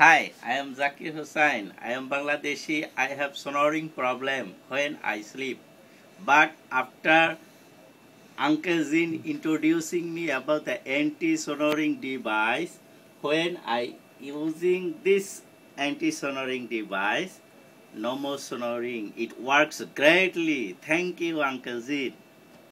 Hi, I am Zakir Hussain. I am Bangladeshi. I have snoring problem when I sleep. But after Uncle Zin introducing me about the anti-snoring device, when I using this anti-snoring device, no more snoring. It works greatly. Thank you, Uncle Zin.